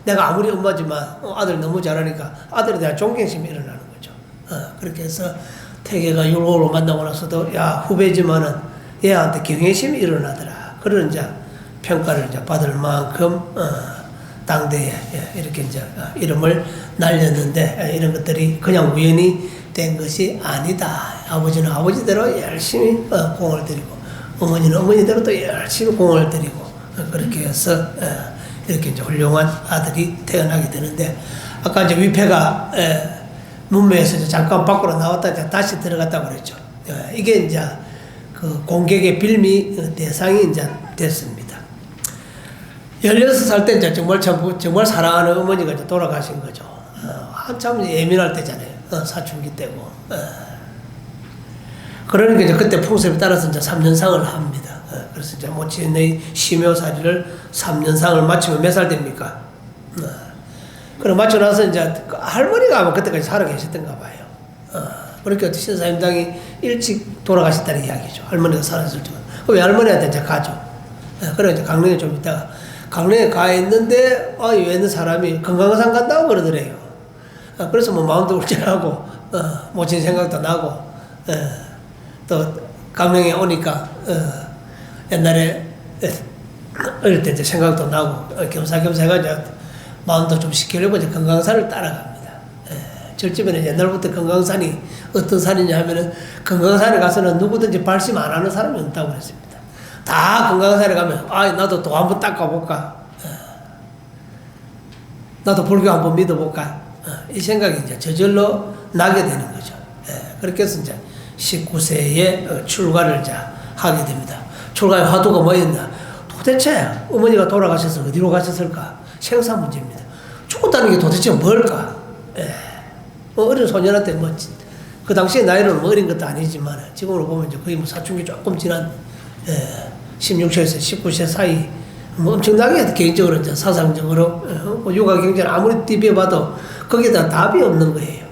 내가 아무리 엄마지만 아들 너무 잘하니까 아들에 대한 존경심이 일어나는 거죠. 그렇게 해서 태계가 율곡을 만나고 나서도 야, 후배지만은 얘한테 경외심이 일어나더라. 그런 이제 평가를 이제 받을 만큼 당대에 이렇게 이제 이름을 날렸는데 이런 것들이 그냥 우연히 된 것이 아니다. 아버지는 아버지대로 열심히 공을 들이고 어머니는 어머니대로 또 열심히 공을 들이고 그렇게 해서 이렇게 이제 훌륭한 아들이 태어나게 되는데 아까 이제 위패가 문매에서 이제 잠깐 밖으로 나왔다 이제 다시 들어갔다고 그랬죠. 이게 이제 그 공격의 빌미 대상이 이제 됐습니다. 16살 때 이제 정말 사랑하는 어머니가 이제 돌아가신 거죠. 한참 예민할 때잖아요. 사춘기 때고. 그러니까 이제 그때 풍습에 따라서 이제 3년상을 합니다. 그래서 이제 모친의 시묘사리를 3년상을 마치면 몇 살 됩니까? 그럼 마치고 나서 이제 할머니가 아마 그때까지 살아 계셨던가 봐요. 그러니까 신사임당이 일찍 돌아가셨다는 이야기죠. 할머니가 살았을 때. 왜 할머니한테 이제 가죠. 그래 이제 강릉에 좀 있다가 강릉에 가 있는데 왜 있는 사람이 건강상 간다고 그러더래요. 그래서 뭐 마음도 울적하고 모친 생각도 나고 또 강릉에 오니까 옛날에 어릴 때 이제 생각도 나고 겸사겸사 해가지고 마음도 좀 시키려고 이제 건강산을 따라갑니다. 절집에는 옛날부터 건강산이 어떤 산이냐 하면은 건강산에 가서는 누구든지 발심 안 하는 사람이 없다고 그랬습니다. 다 건강산에 가면 나도 또 한번 닦아볼까, 나도 불교 한번 믿어볼까, 이 생각이 이제 저절로 나게 되는 거죠. 그렇게 해서 이제 19세에 출가를 이제 하게 됩니다. 출가의 화두가 뭐였나? 도대체 어머니가 돌아가셔서 어디로 가셨을까? 생사 문제입니다. 죽었다는 게 도대체 뭘까? 어린 소년한테 그 당시에 나이는 어린 것도 아니지만 지금으로 보면 이제 거의 사춘기 조금 지난 16세에서 19세 사이 엄청나게 개인적으로 이제 사상적으로 육아 경제를 아무리 비벼봐도 거기다 답이 없는 거예요.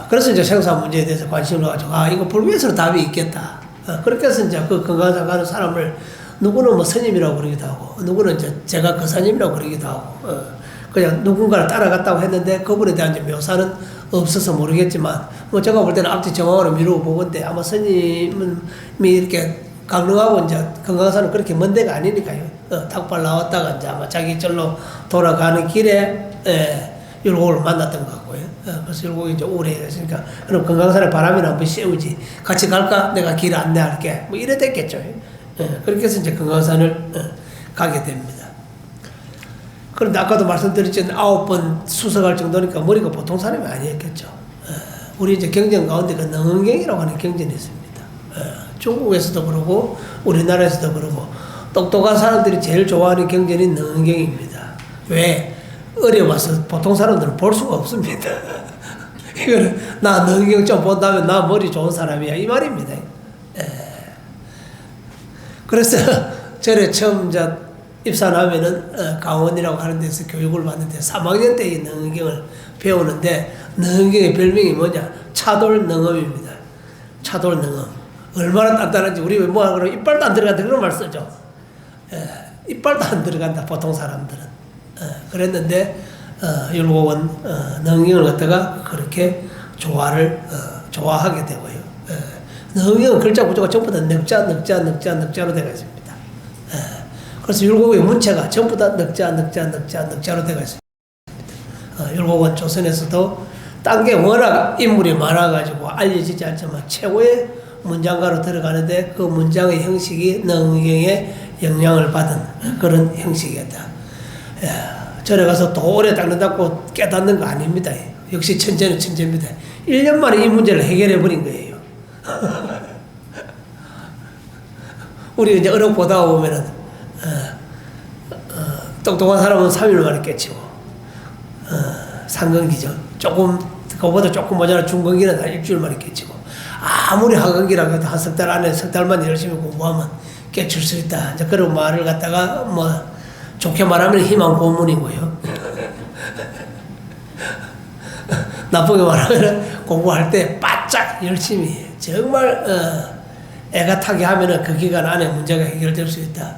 그래서 이제 생사 문제에 대해서 관심을 가지고 이거 불교에서는 답이 있겠다. 그렇게 해서 이제 그 건강상 가는 사람을 누구는 뭐 스님이라고 그러기도 하고 누구는 이제 제가 거사님이라고 그러기도 하고 그냥 누군가를 따라갔다고 했는데 그분에 대한 이제 묘사는 없어서 모르겠지만 제가 볼 때는 앞뒤 정황으로 미루어 보건데 아마 스님이 이렇게 강릉하고 이제 건강산은 그렇게 먼 데가 아니니까요. 탁발 나왔다가 이제 아마 자기 절로 돌아가는 길에 율곡을 만났던 것 같고요. 그래서 결국 이제 오래 했으니까 그럼 금강산에 바람이나 한번 씌우지. 같이 갈까? 내가 길 안내할게. 뭐 이래 됐겠죠. 그렇게 해서 이제 금강산을 가게 됩니다. 그런데 아까도 말씀드렸지만 9번 수석할 정도니까 머리가 보통 사람이 아니었겠죠. 우리 이제 경전 가운데 그 능은경이라고 하는 경전이 있습니다. 중국에서도 그러고 우리나라에서도 그러고 똑똑한 사람들이 제일 좋아하는 경전이 능은경입니다. 왜? 어려워서 보통 사람들은 볼 수가 없습니다. 이거는 나 능은경 좀 본다면 나 머리 좋은 사람이야 이 말입니다. 그래서 절에 처음 입산하면은 강원이라고 하는 데서 교육을 받는데 3학년 때 이 능은경을 배우는데 능은경의 별명이 뭐냐? 차돌능엄입니다. 차돌능엄. 얼마나 단단한지 우리 뭐 그러면 이빨도 안 들어간다 그런 말 쓰죠. 이빨도 안 들어간다 보통 사람들은. 그랬는데 율곡은 능은경을 갖다가 그렇게 좋아하게 되고요. 능은경은 글자 구조가 전부 다 늑자로 되어 있습니다. 그래서 율곡의 문체가 전부 다 늑자로 되어 있습니다. 율곡은 조선에서도 딴 게 워낙 인물이 많아가지고 알려지지 않지만 최고의 문장가로 들어가는데 그 문장의 형식이 능은경의 영향을 받은 그런 형식이었다. 절에 가서 또 오래 닦는다고 깨닫는 거 아닙니다. 역시 천재는 천재입니다. 1년 만에 이 문제를 해결해 버린 거예요. 우리 이제 어록 보다 보면은 똑똑한 사람은 3일 만에 깨치고 상근기죠. 그거보다 조금 모자란 중근기는 한 일주일 만에 깨치고 아무리 하근기라고 해도 한 석 달 안에 석 달만 열심히 공부하면 깨칠 수 있다. 이제 그런 말을 갖다가 뭐 좋게 말하면 희망 고문이고요. 나쁘게 말하면 공부할 때 바짝 열심히 정말 애가 타게 하면은 그 기간 안에 문제가 해결될 수 있다.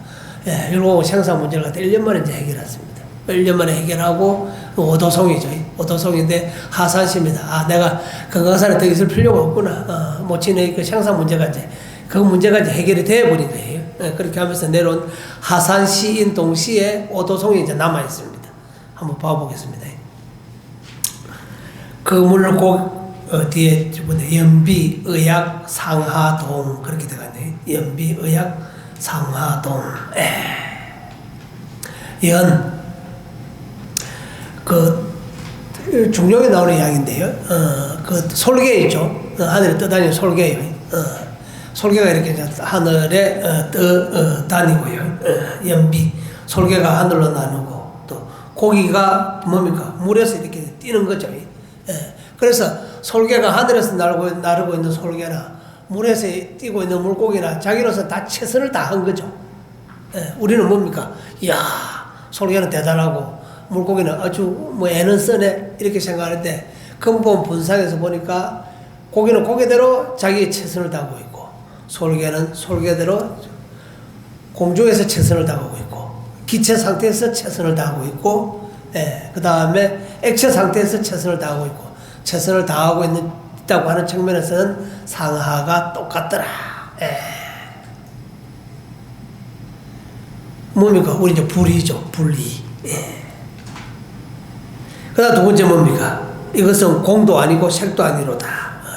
율곡은 생사 문제를 갖다 1년 만에 이제 해결했습니다. 1년 만에 해결하고 오도송이죠. 오도송인데 하산시입니다. 내가 금강산에 더 있을 필요가 없구나. 모친의 그 생사 문제가 이제 그 문제가 이제 해결이 되어버린 거예요. 그렇게 하면서 내려온 하산시인 동시에 오도송이 이제 남아 있습니다. 한번 봐보겠습니다. 그물곡 뒤에 연비, 의약, 상하동 그렇게 들어갔네요. 연비, 의약, 상하동. 중용에 나오는 이야기인데요. 그 솔개 있죠. 하늘에 떠다니는 솔개예요. 솔개가 이렇게 하늘에 다니고요. 연비, 솔개가 하늘로 나누고 또 고기가 뭡니까? 물에서 이렇게 뛰는 거죠. 그래서 솔개가 하늘에서 나르고 있는 솔개나 물에서 뛰고 있는 물고기나 자기로서 다 최선을 다한 거죠. 우리는 뭡니까? 이야, 솔개는 대단하고 물고기는 아주 뭐 애는 써네 이렇게 생각하는데 근본 분상에서 보니까 고기는 고기대로 자기의 최선을 다하고 있고 솔개는 솔개대로 공중에서 최선을 다하고 있고 기체 상태에서 최선을 다하고 있고 그 다음에 액체 상태에서 최선을 다하고 있고 최선을 다하고 있다고 하는 측면에서는 상하가 똑같더라. 뭡니까? 우리 이제 불이죠. 불이. 그 다음 두 번째 뭡니까? 이것은 공도 아니고 색도 아니로다.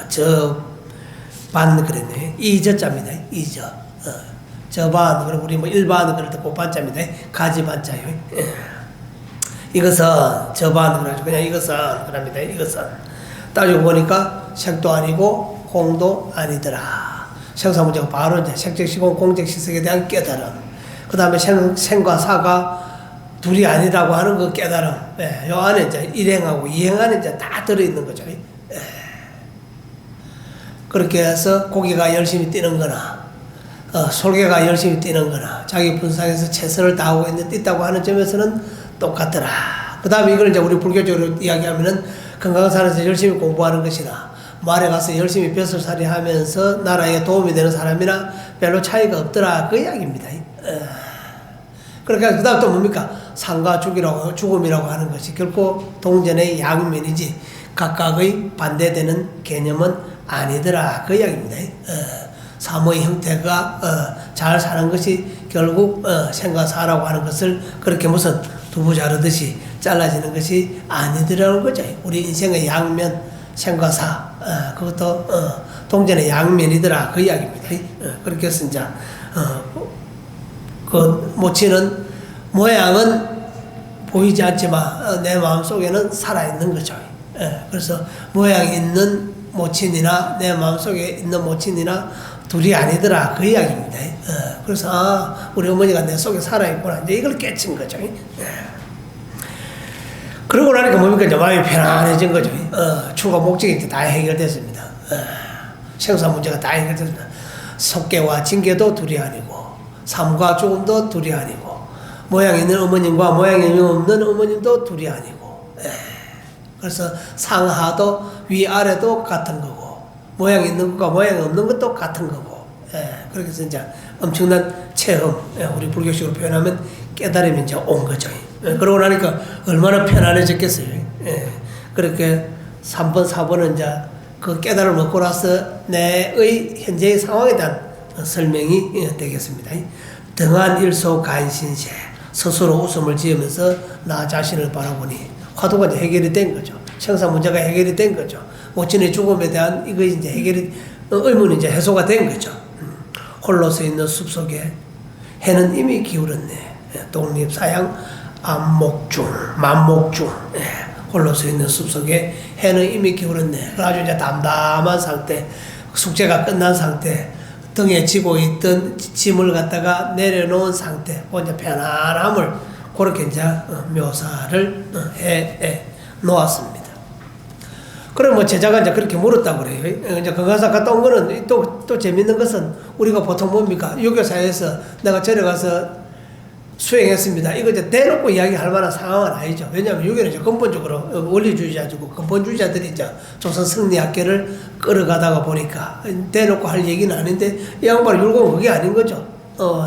저반 그랬네. 이저자입니다. 이저. 저반, 그럼 우리 뭐 일반 그럴 때 고반자입니다. 가지반자요. 이것은 저반 그래가지고 그냥 이것은 그럽니다. 이것은 따지고 보니까 색도 아니고 공도 아니더라. 생사 문제가 바로 이제 색적시공 공적시석에 대한 깨달음. 그 다음에 생과 사가 둘이 아니라고 하는 그 깨달음. 요 안에 이제 일행하고 이행 안에 이제 다 들어있는 거죠. 그렇게 해서 고기가 열심히 뛰는 거나, 솔개가 열심히 뛰는 거나, 자기 분상에서 최선을 다하고 있다고 하는 점에서는 똑같더라. 그 다음에 이걸 이제 우리 불교적으로 이야기하면은 금강산에서 열심히 공부하는 것이나, 말에 가서 열심히 벼슬살이 하면서 나라에 도움이 되는 사람이나 별로 차이가 없더라. 그 이야기입니다. 그러니까 그 다음 또 뭡니까? 상과 죽음이라고 하는 것이 결코 동전의 양면이지 각각의 반대되는 개념은 아니더라. 그 이야기입니다. 삶의 형태가 잘 사는 것이 결국 생과 사라고 하는 것을 그렇게 무슨 두부 자르듯이 잘라지는 것이 아니더라는 거죠. 우리 인생의 양면, 생과사, 그것도 동전의 양면이더라 그 이야기입니다. 그렇게 해서 이제 그 모치는 모양은 보이지 않지만 내 마음속에는 살아있는 거죠. 그래서 모양 있는 모친이나 내 마음속에 있는 모친이나 둘이 아니더라 그 이야기입니다. 그래서 우리 어머니가 내 속에 살아있구나 이제 이걸 깨친 거죠. 그러고 나니까 뭡니까 이제 마음이 편안해진 거죠. 추가 목적이 이제 다 해결됐습니다. 생사 문제가 다 해결됐습니다. 속계와 징계도 둘이 아니고 삶과 죽음도 둘이 아니고 모양 있는 어머님과 모양이 없는 어머님도 둘이 아니고 그래서 상하도 위아래도 같은 거고 모양 있는 것과 모양 없는 것도 같은 거고 그렇게 해서 이제 엄청난 체험 우리 불교식으로 표현하면 깨달음이 이제 온 거죠. 그러고 나니까 얼마나 편안해졌겠어요. 그렇게 3번 4번은 이제 그 깨달음을 먹고 나서 내의 현재의 상황에 대한 설명이 되겠습니다. 등한 일소 간신세 스스로 웃음을 지으면서 나 자신을 바라보니 화두가 이제 해결이 된 거죠. 생사 문제가 해결이 된 거죠. 모친의 죽음에 대한 이거 이제 해결이 의문이 이제 해소가 된 거죠. 홀로 서 있는 숲속에 해는 이미 기울었네. 독립사양 안목중 만목중 홀로 서 있는 숲속에 해는 이미 기울었네. 아주 이제 담담한 상태, 숙제가 끝난 상태, 등에 지고 있던 짐을 갖다가 내려놓은 상태, 이제 편안함을 그렇게 이제 묘사를 해 놓았습니다. 그럼 뭐 제자가 이제 그렇게 물었다고 그래요. 이제 건강사 갔다 온 거는 또 재밌는 것은 우리가 보통 뭡니까? 유교사에서 내가 절에 가서 수행했습니다. 이거 이제 대놓고 이야기할 만한 상황은 아니죠. 왜냐하면 유교는 이제 근본적으로 원리주의자고 근본주의자들이 이제 조선 승리학계를 끌어가다가 보니까 대놓고 할 얘기는 아닌데 이 양반은 율곡은 그게 아닌 거죠.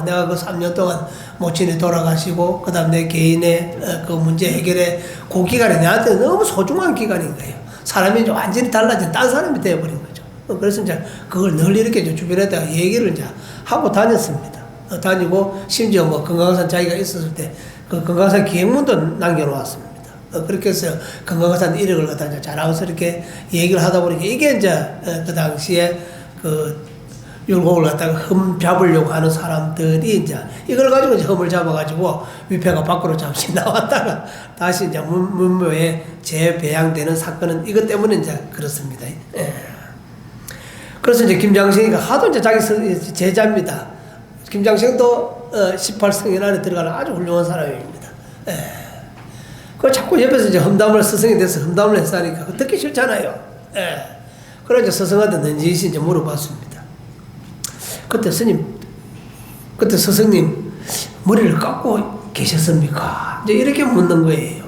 내가 그 3년 동안 모친이 돌아가시고 그다음 내 개인의 그 문제 해결에 그 기간이 내한테 너무 소중한 기간인 거예요. 사람이 이제 완전히 달라진 딴 사람이 되어버린 거죠. 그래서 이제 그걸 늘 이렇게 이제 주변에다가 얘기를 이제 하고 다녔습니다. 다니고 심지어 뭐 건강산 자기가 있었을 때 그 건강산 기획문도 남겨놓았습니다. 그렇게 해서 건강산 이력을 갖다 이제 자랑스럽게 얘기를 하다 보니까 이게 이제 그 당시에 그 율곡을 갖다가 흠 잡으려고 하는 사람들이 이제 이걸 가지고 이제 흠을 잡아가지고 위패가 밖으로 잠시 나왔다가 다시 이제 문묘에 재배양되는 사건은 이것 때문에 이제 그렇습니다. 그래서 이제 김장신이가 하도 이제 자기 제자입니다. 김장생도 18성인 안에 들어가는 아주 훌륭한 사람입니다. 그 자꾸 옆에서 이제 험담을 스승이 돼서 험담을 했으니까 듣기 싫잖아요. 그래서 이제 스승한테 넌지시 이제 물어봤습니다. 그때 스승님 머리를 깎고 계셨습니까? 이제 이렇게 묻는 거예요.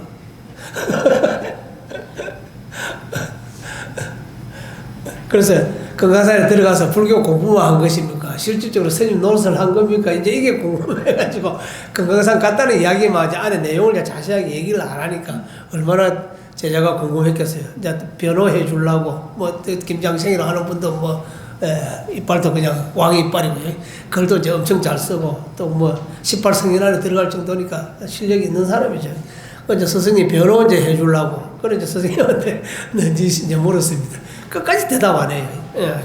그래서 건강산에 들어가서 불교 공부만 한 것입니까? 실질적으로 스님 노릇을 한 겁니까? 이제 이게 궁금해가지고 건강산 갔다는 이야기만 이제 안에 내용을 자세하게 얘기를 안 하니까 얼마나 제자가 궁금했겠어요. 이제 변호해 주려고 뭐 김장생이라 하는 분도 뭐 이빨도 그냥 왕 이빨이고 글도 이제 엄청 잘 쓰고 또 뭐 18성인 안에 들어갈 정도니까 실력이 있는 사람이죠. 이제 스승님 변호 이제 해주려고 그래 이제 스승님한테 이제 물었습니다. 끝까지 대답 안 해요.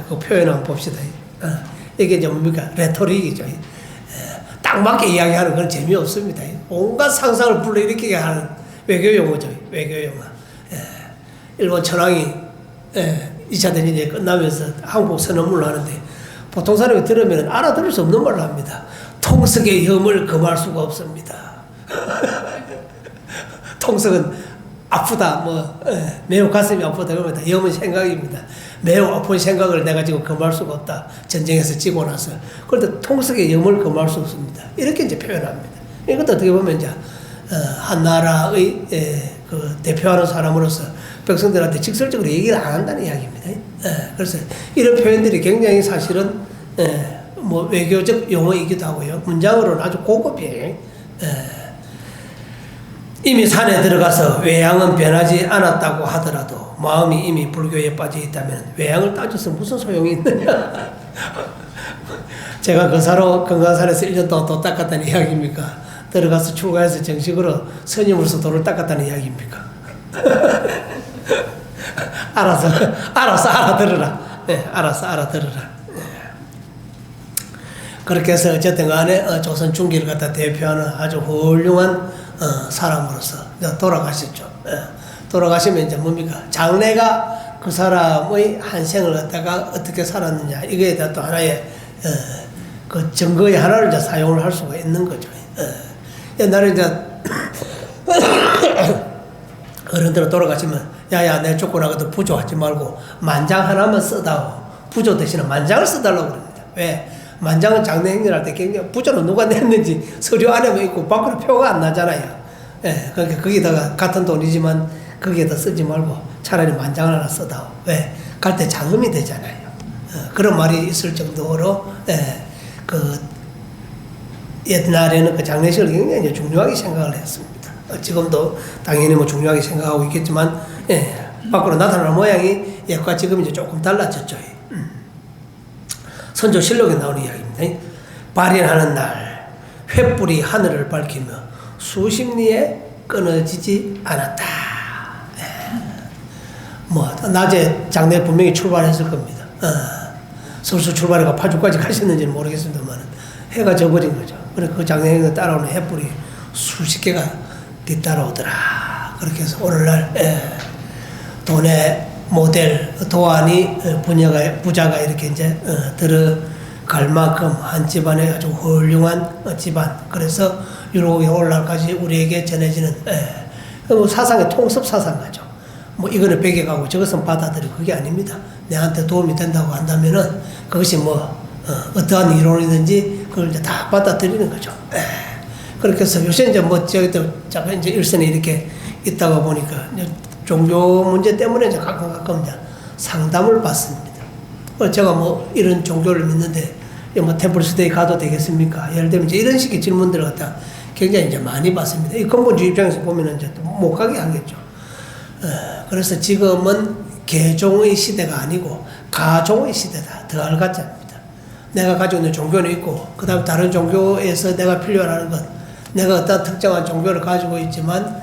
그 표현 한번 봅시다. 이게 이제 뭡니까? 레토릭이죠. 딱 맞게 이야기하는 건 재미없습니다. 온갖 상상을 불러일으키게 하는 외교 용어죠. 외교 용어. 일본 천황이 2차 대전이 끝나면서 한국 선언문을 하는데 보통 사람이 들으면 알아들을 수 없는 말을 합니다. 통석의 혐을 금할 수가 없습니다. 통석은 아프다, 매우 가슴이 아프다, 그러면 염은 생각입니다. 매우 아픈 생각을 내가 지금 금할 수가 없다. 전쟁에서 지고 나서. 그런데 통석의 염을 금할 수 없습니다. 이렇게 이제 표현합니다. 이것도 어떻게 보면 이제, 한 나라의 그 대표하는 사람으로서 백성들한테 직설적으로 얘기를 안 한다는 이야기입니다. 그래서 이런 표현들이 굉장히 사실은, 뭐 외교적 용어이기도 하고요. 문장으로는 아주 고급이에요. 이미 산에 들어가서 외양은 변하지 않았다고 하더라도 마음이 이미 불교에 빠져 있다면 외양을 따져서 무슨 소용이 있느냐. 제가 그 사로 건강산에서 1년 동안 도 닦았다는 이야기입니까? 들어가서 출가해서 정식으로 스님으로서 도를 닦았다는 이야기입니까? 알아서 알아들으라. 네, 알아서 알아들으라. 그렇게 해서 어쨌든 간에 조선 중기를 갖다 대표하는 아주 훌륭한 사람으로서 돌아가셨죠. 돌아가시면 이제 뭡니까? 장래가 그 사람의 한 생을 갖다가 어떻게 살았느냐 이거에 대한 또 하나의 그 증거의 하나를 이제 사용을 할 수가 있는 거죠. 옛날에 이제 어른들은 돌아가시면 야야 내 죽고나가도 부조하지 말고 만장 하나만 써다오. 부조 대신에 만장을 써달라고 그럽니다. 왜? 만장은 장례 행렬할 때 굉장히 부조는 누가 냈는지 서류 안에만 있고 밖으로 표가 안 나잖아요. 예, 그러니까 거기다가 같은 돈이지만 거기에다 쓰지 말고 차라리 만장을 하나 써다오. 왜? 갈 때 자금이 되잖아요. 그런 말이 있을 정도로 그 옛날에는 그 장례식을 굉장히 중요하게 생각을 했습니다. 지금도 당연히 뭐 중요하게 생각하고 있겠지만 밖으로 나타나는 모양이 옛과 지금 이제 조금 달라졌죠. 선조실록에 나오는 이야기입니다. 발인하는 날 횃불이 하늘을 밝히며 수십 리에 끊어지지 않았다. 뭐 낮에 장례 분명히 출발했을 겁니다. 서울서 출발해가 파주까지 가셨는지는 모르겠습니다만 해가 져버린 거죠. 그래서 그 장례에 따라오는 횃불이 수십 개가 뒤따라오더라. 그렇게 해서 오늘날 돈의 모델 도안이 부자가 이렇게 이제 들어갈 만큼 한 집안의 아주 훌륭한 집안. 그래서 율곡이 오늘날까지 우리에게 전해지는 뭐 사상의 통섭 사상가죠. 뭐 이거는 베개가고 저것은 받아들이고 그게 아닙니다. 내한테 도움이 된다고 한다면은 그것이 뭐 어떠한 이론이든지 그걸 이제 다 받아들이는 거죠. 그렇게 해서 요새 이제 뭐 저기도 잠깐 이제 일선에 이렇게 있다가 보니까 이제 종교 문제 때문에 이제 가끔 이제 상담을 받습니다. 제가 뭐 이런 종교를 믿는데 뭐 템플스테이 가도 되겠습니까? 예를 들면 이제 이런 식의 질문들을 갖다 굉장히 이제 많이 받습니다. 이 근본주의 입장에서 보면은 이제 못 가게 하겠죠. 그래서 지금은 개종의 시대가 아니고 가종의 시대다. 더 알가짜입니다. 내가 가지고 있는 종교는 있고 그 다음에 다른 종교에서 내가 필요로 것 내가 어떤 특정한 종교를 가지고 있지만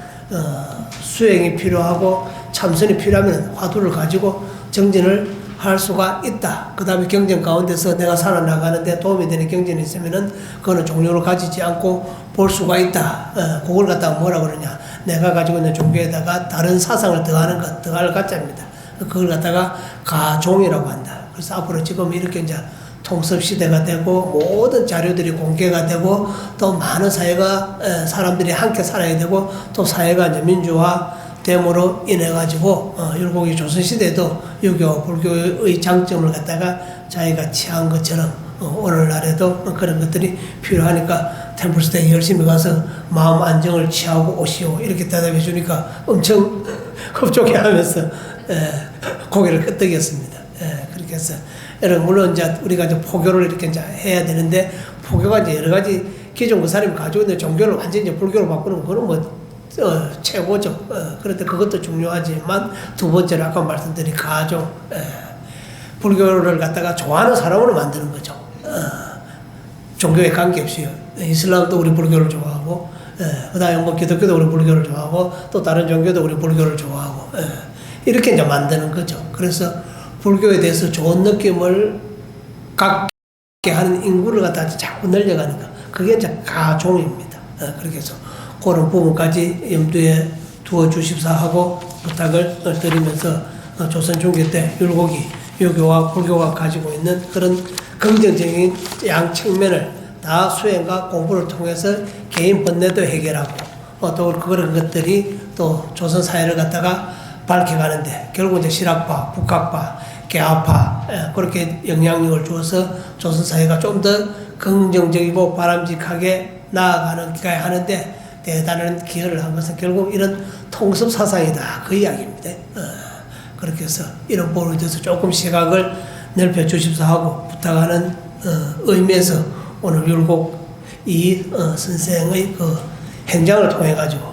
수행이 필요하고 참선이 필요하면 화두를 가지고 정진을 할 수가 있다. 그 다음에 경전 가운데서 내가 살아나가는데 도움이 되는 경전이 있으면은 그거는 종교를 가지지 않고 볼 수가 있다. 그걸 갖다가 뭐라 그러냐. 내가 가지고 있는 종교에다가 다른 사상을 더하는 것, 더할 가짜입니다. 그걸 갖다가 가종이라고 한다. 그래서 앞으로 지금 이렇게 이제 통섭 시대가 되고 모든 자료들이 공개가 되고 또 많은 사회가 사람들이 함께 살아야 되고 또 사회가 이제 민주화됨으로 인해 가지고 율곡이 조선 시대도 유교 불교의 장점을 갖다가 자기가 취한 것처럼 오늘날에도 그런 것들이 필요하니까 템플스테이 열심히 가서 마음 안정을 취하고 오시오 이렇게 대답해 주니까 엄청 흡족해하면서 고개를 끄덕였습니다. 그렇게 해서 물론 이제 우리가 이제 포교를 이렇게 이제 해야 되는데 포교가 이제 여러 가지 기존 그 사람이 가지고 있는 종교를 완전히 이제 불교로 바꾸는 그거는 뭐 최고죠. 그런데 그것도 중요하지만 두 번째로 아까 말씀드린 가종 불교를 갖다가 좋아하는 사람으로 만드는 거죠. 종교에 관계없이요. 이슬람도 우리 불교를 좋아하고 그 다음에 뭐 기독교도 우리 불교를 좋아하고 또 다른 종교도 우리 불교를 좋아하고 이렇게 이제 만드는 거죠. 그래서 불교에 대해서 좋은 느낌을 갖게 하는 인구를 갖다 자꾸 늘려가니까 그게 이제 가종입니다. 그렇게 해서 그런 부분까지 염두에 두어 주십사 하고 부탁을 드리면서 조선 중기 때 율곡이 유교와 불교가 가지고 있는 그런 긍정적인 양 측면을 다 수행과 공부를 통해서 개인 번뇌도 해결하고 또 그런 것들이 또 조선 사회를 갖다가 밝혀가는데 결국 이제 실학파, 북학파, 개화파 그렇게 영향력을 주어서 조선 사회가 좀 더 긍정적이고 바람직하게 나아가는 기가 하는데 대단한 기여를 한 것은 결국 이런 통섭 사상이다 그 이야기입니다. 그렇게 해서 이런 부분에 대해서 조금 시각을 넓혀 주십사 하고 부탁하는 의미에서 오늘 율곡 이 선생의 그 행장을 통해 가지고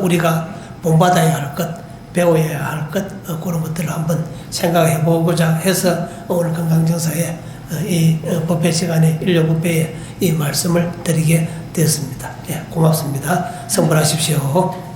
우리가 본받아야 할 것, 배워야 할 것 그런 것들을 한번 생각해 보고자 해서 오늘 건강정사에 이 법회 시간에 일요법회에 이 말씀을 드리게 되었습니다. 예, 고맙습니다. 성불하십시오.